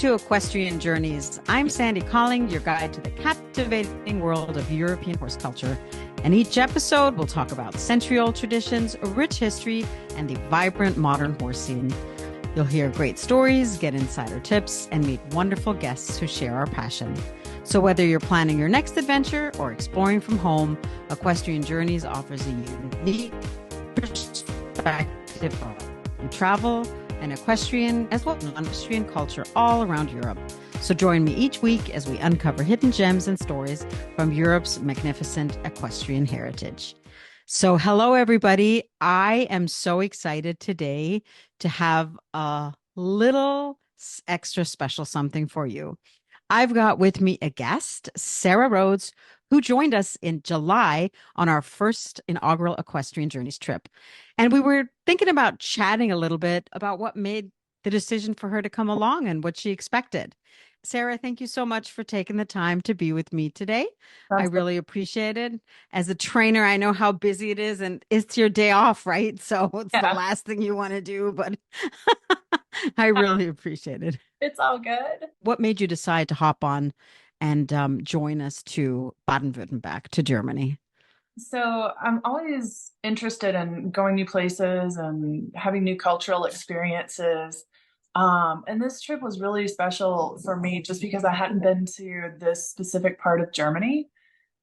to Equestrian Journeys. I'm Sandy Colling, your guide to the captivating world of European horse culture. And each episode, we'll talk about century-old traditions, a rich history, and the vibrant modern horse scene. You'll hear great stories, get insider tips, and meet wonderful guests who share our passion. So whether you're planning your next adventure or exploring from home, Equestrian Journeys offers a unique perspective on travel and equestrian as well as non-equestrian culture all around Europe. So join me each week as we uncover hidden gems and stories from Europe's magnificent equestrian heritage. So hello, everybody. I am so excited today to have a little extra special something for you. I've got with me a guest, Sarah Rhodes, who joined us in July on our first inaugural Equestrian Journeys trip. And we were thinking about chatting a little bit about what made the decision for her to come along and what she expected. Sarah, thank you so much for taking the time to be with me today. I That's really appreciate it. As a trainer, I know how busy it is, and it's your day off, right? So it's the yeah, last thing you want to do, but I really appreciate it. it's all good. What made you decide to hop on and join us to Baden-Württemberg, to Germany? So I'm always interested in going new places and having new cultural experiences. And this trip was really special for me just because I hadn't been to this specific part of Germany.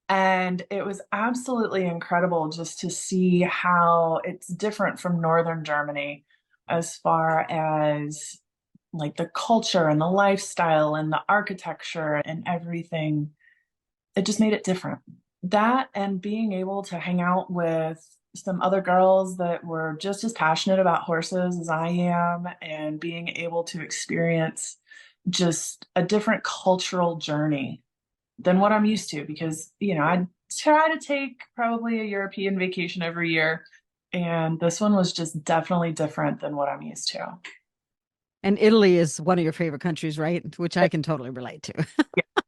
And it was absolutely incredible just to see how it's different from Northern Germany as far as like the culture and the lifestyle and the architecture and everything. It just made it different. That and being able to hang out with some other girls that were just as passionate about horses as I am, and being able to experience just a different cultural journey than what I'm used to. Because, I try to take probably a European vacation every year, and this one was just definitely different than what I'm used to. And Italy is one of your favorite countries, right? Which I can totally relate to.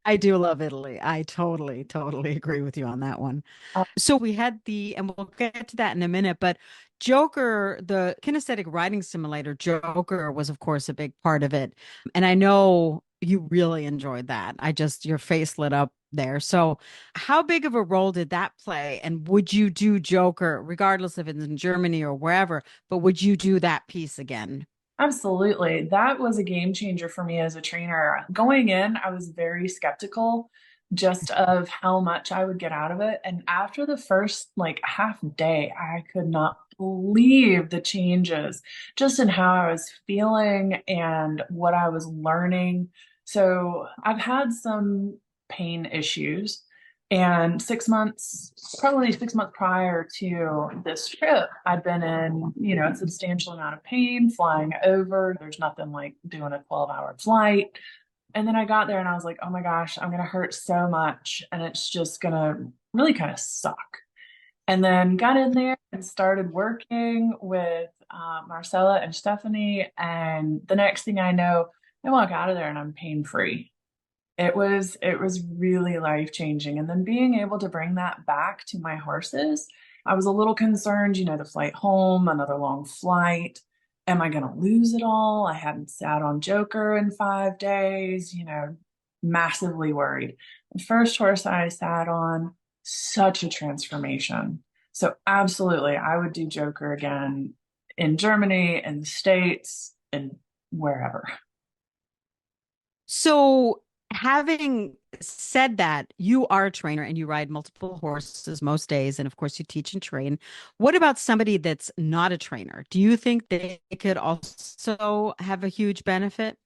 I do love Italy. I totally agree with you on that one. So we had and we'll get to that in a minute, but Joker, the kinesthetic riding simulator, Joker was, of course, a big part of it. And I know you really enjoyed that. Your face lit up there. So how big of a role did that play? And would you do Joker, regardless if it's in Germany or wherever, but would you do that piece again? Absolutely. That was a game changer for me as a trainer. Going in, I was very skeptical just of how much I would get out of it. And after the first like half day, I could not believe the changes just in how I was feeling and what I was learning. So I've had some pain issues. And 6 months, probably 6 months prior to this trip, I'd been in, a substantial amount of pain flying over. There's nothing like doing a 12-hour flight. And then I got there and I was like, oh my gosh, I'm going to hurt so much. And it's just going to really kind of suck. And then got in there and started working with Marcella and Stephanie. And the next thing I know, I walk out of there and I'm pain free. It was really life changing. And then being able to bring that back to my horses, I was a little concerned, the flight home, another long flight. Am I going to lose it all? I hadn't sat on Joker in 5 days, massively worried. The first horse I sat on, such a transformation. So absolutely, I would do Joker again in Germany, in the States, and wherever. So, having said that, you are a trainer and you ride multiple horses most days, and of course, you teach and train. What about somebody that's not a trainer? Do you think they could also have a huge benefit?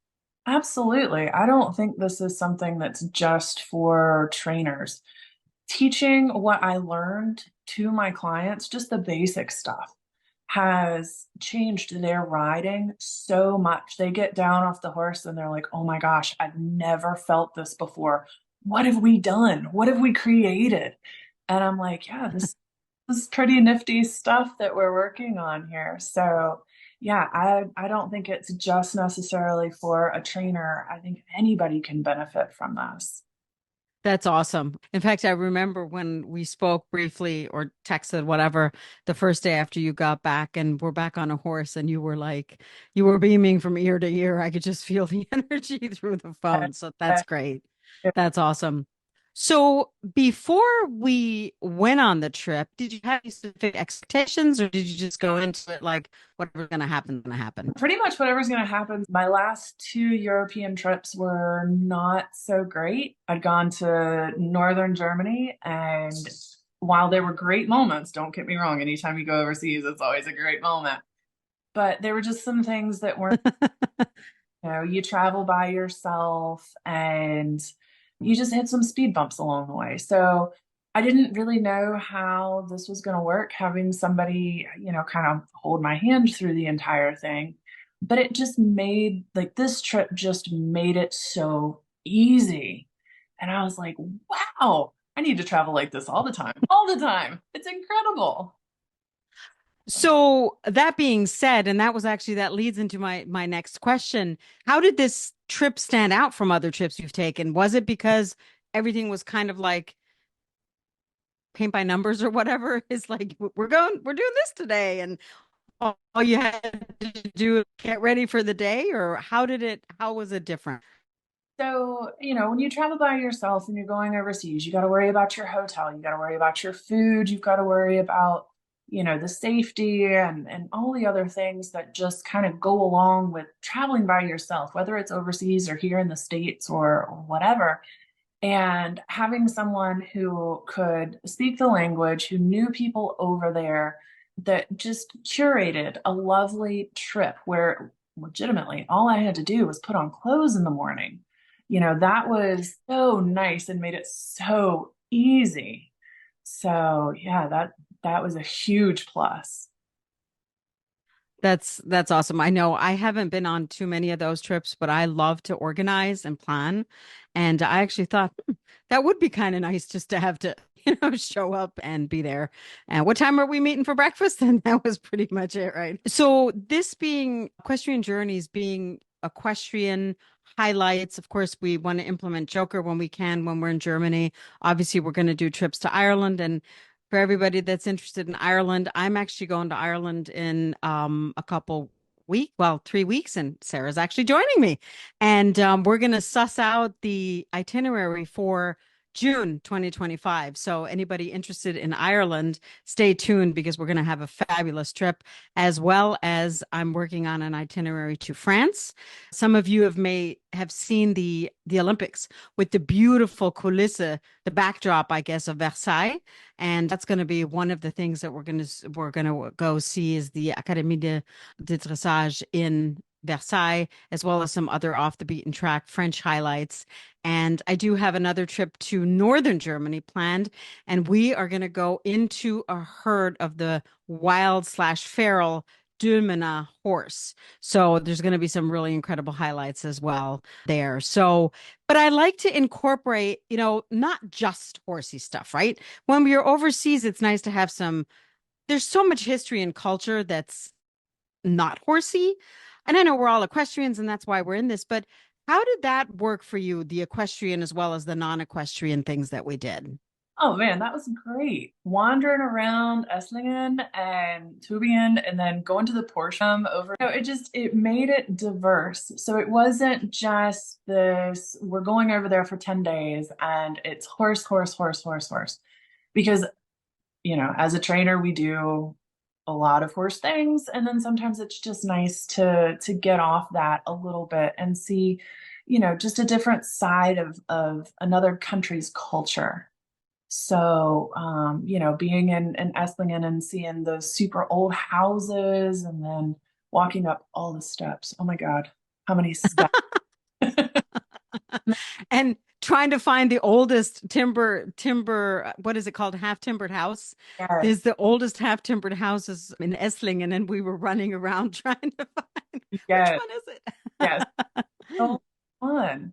Absolutely. I don't think this is something that's just for trainers. Teaching what I learned to my clients, just the basic stuff, has changed their riding so much. They get down off the horse and they're like, oh my gosh, I've never felt this before. What have we done? What have we created? And I'm like, yeah, this is pretty nifty stuff that we're working on here. So yeah, I don't think it's just necessarily for a trainer. I think anybody can benefit from this. That's awesome. In fact, I remember when we spoke briefly or texted, whatever, the first day after you got back and we're back on a horse, and you were like, you were beaming from ear to ear. I could just feel the energy through the phone. So that's great. That's awesome. So before we went on the trip, did you have any specific expectations, or did you just go into it like whatever's going to happen? Pretty much whatever's going to happen. My last two European trips were not so great. I'd gone to northern Germany, and while there were great moments, don't get me wrong, anytime you go overseas, it's always a great moment. But there were just some things that weren't, you travel by yourself and you just hit some speed bumps along the way. So I didn't really know how this was going to work, having somebody, kind of hold my hand through the entire thing. But it just made, like, this trip just made it so easy. And I was like, wow, I need to travel like this all the time, all the time. It's incredible. So that being said, and that was actually that leads into my next question. How did this trip stand out from other trips you've taken? Was it because everything was kind of like paint by numbers or whatever? It's like we're doing this today, and all you had to do is get ready for the day, or how was it different? So, when you travel by yourself and you're going overseas, you got to worry about your hotel, you got to worry about your food, you've got to worry about, the safety and all the other things that just kind of go along with traveling by yourself, whether it's overseas or here in the States or whatever. And having someone who could speak the language, who knew people over there, that just curated a lovely trip where legitimately all I had to do was put on clothes in the morning. That was so nice and made it so easy. So yeah, that was a huge plus. That's awesome. I know I haven't been on too many of those trips, but I love to organize and plan. And I actually thought that would be kind of nice just to have to, show up and be there. And what time are we meeting for breakfast? And that was pretty much it, right? So this being Equestrian Journeys, being equestrian highlights, of course, we want to implement Joker when we can when we're in Germany. Obviously, we're going to do trips to Ireland, and for everybody that's interested in Ireland, I'm actually going to Ireland in a couple week, well, 3 weeks, and Sarah's actually joining me. And we're going to suss out the itinerary for June 2025. So anybody interested in Ireland, stay tuned because we're going to have a fabulous trip, as well as I'm working on an itinerary to France. Some of you may have seen the Olympics with the beautiful coulisse, the backdrop, I guess, of Versailles, and that's going to be one of the things that we're going to go see is the Académie de Dressage in Versailles, as well as some other off the beaten track French highlights. And I do have another trip to northern Germany planned, and we are going to go into a herd of the wild slash feral Dülmener horse. So there's going to be some really incredible highlights as well there. So, but I like to incorporate, not just horsey stuff, right? When we are overseas, it's nice to have there's so much history and culture that's not horsey. And I know we're all equestrians and that's why we're in this, but how did that work for you, the equestrian as well as the non-equestrian things that we did? Oh man, that was great. Wandering around Esslingen and Tübingen and then going to the Porschum over. It made it diverse. So it wasn't just this, we're going over there for 10 days and it's horse, horse, horse, horse, horse. Because, as a trainer, we do a lot of horse things. And then sometimes it's just nice to get off that a little bit and see, just a different side of another country's culture. So, being in Esslingen and seeing those super old houses and then walking up all the steps. Oh my God, how many steps? And trying to find the oldest timber, what is it called? Half timbered house. Yes, There's the oldest half timbered houses in Esslingen, and we were running around trying to find which yes, one is yes. it? So fun.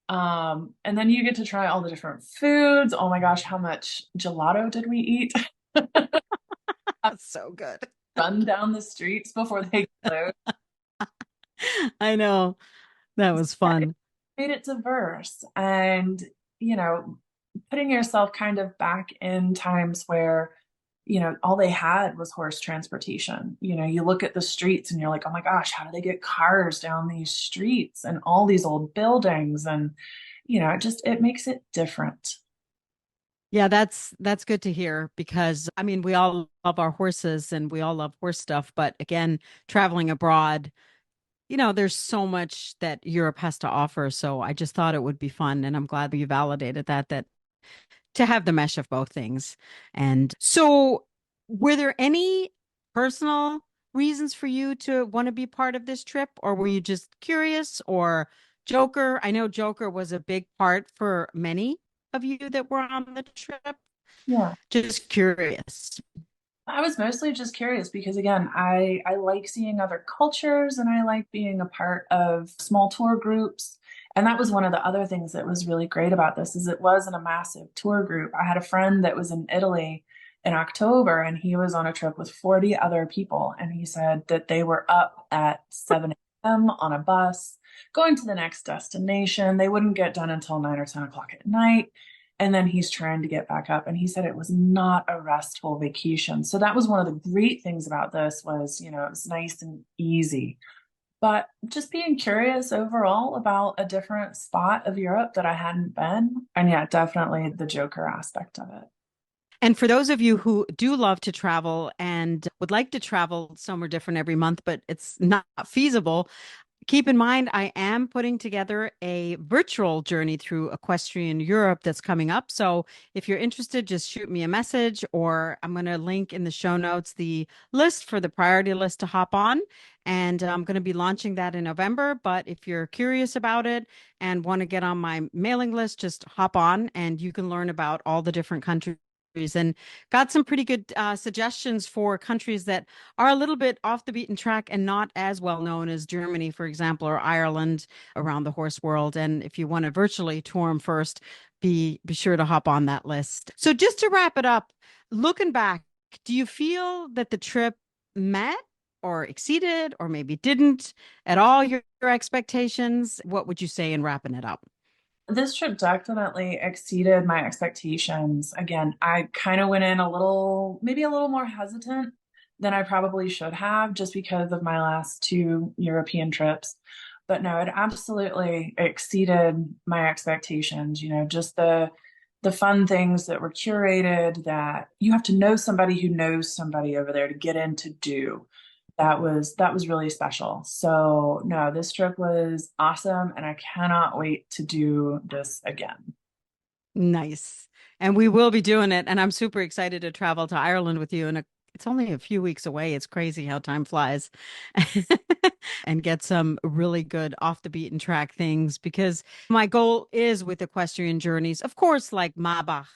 And then you get to try all the different foods. Oh my gosh, how much gelato did we eat? That's so good. Run down the streets before they close. I know. That was Yeah, it fun. made it diverse. And, putting yourself kind of back in times where, all they had was horse transportation. You look at the streets and you're like, oh my gosh, how do they get cars down these streets and all these old buildings? And, it makes it different. Yeah, that's good to hear because I mean, we all love our horses and we all love horse stuff, but again, traveling abroad, there's so much that Europe has to offer. So I just thought it would be fun, and I'm glad that you validated that to have the mesh of both things. And so, were there any personal reasons for you to want to be part of this trip, or were you just curious, or Joker? I know Joker was a big part for many of you that were on the trip. Yeah. Just curious. I was mostly just curious because again, I like seeing other cultures and I like being a part of small tour groups. And that was one of the other things that was really great about this is it wasn't a massive tour group. I had a friend that was in Italy in October and he was on a trip with 40 other people and he said that they were up at 7 a.m. on a bus going to the next destination. They wouldn't get done until 9 or 10 o'clock at night. And then he's trying to get back up. And he said it was not a restful vacation. So that was one of the great things about this was, it was nice and easy. But just being curious overall about a different spot of Europe that I hadn't been. And yeah, definitely the Joker aspect of it. And for those of you who do love to travel and would like to travel somewhere different every month, but it's not feasible, keep in mind, I am putting together a virtual journey through Equestrian Europe that's coming up. So if you're interested, just shoot me a message, or I'm going to link in the show notes the list for the priority list to hop on. And I'm going to be launching that in November. But if you're curious about it and want to get on my mailing list, just hop on and you can learn about all the different countries and got some pretty good suggestions for countries that are a little bit off the beaten track and not as well known as Germany, for example, or Ireland around the horse world. And if you want to virtually tour them first, be sure to hop on that list. So just to wrap it up, looking back, do you feel that the trip met or exceeded or maybe didn't at all your expectations? What would you say in wrapping it up? This trip definitely exceeded my expectations. Again, I kind of went in maybe a little more hesitant than I probably should have just because of my last two European trips. But no, it absolutely exceeded my expectations. Just the fun things that were curated that you have to know somebody who knows somebody over there to get in to do that was really special. So no, this trip was awesome and I cannot wait to do this again. Nice. And we will be doing it. And I'm super excited to travel to Ireland with you. And it's only a few weeks away. It's crazy how time flies and get some really good off the beaten track things because my goal is with Equestrian Journeys, of course, like Mabach,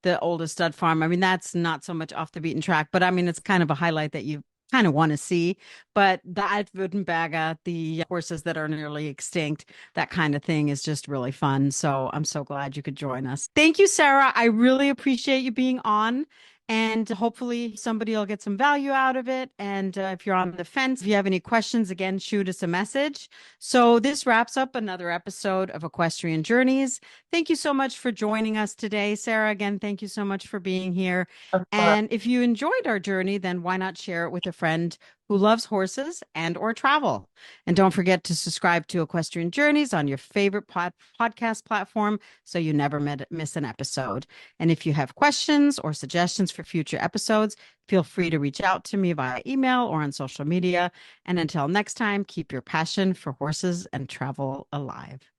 the oldest stud farm. I mean, that's not so much off the beaten track, but I mean, it's kind of a highlight that you kind of want to see. But the Altwürdenberger, the horses that are nearly extinct, that kind of thing is just really fun. So I'm so glad you could join us. Thank you, Sarah. I really appreciate you being on. And hopefully somebody will get some value out of it. And if you're on the fence, if you have any questions, again, shoot us a message. So this wraps up another episode of Equestrian Journeys. Thank you so much for joining us today, Sarah. Again, thank you so much for being here. Of course. And if you enjoyed our journey, then why not share it with a friend who loves horses and or travel? And don't forget to subscribe to Equestrian Journeys on your favorite podcast platform so you never miss an episode. And if you have questions or suggestions for future episodes, feel free to reach out to me via email or on social media. And until next time, keep your passion for horses and travel alive.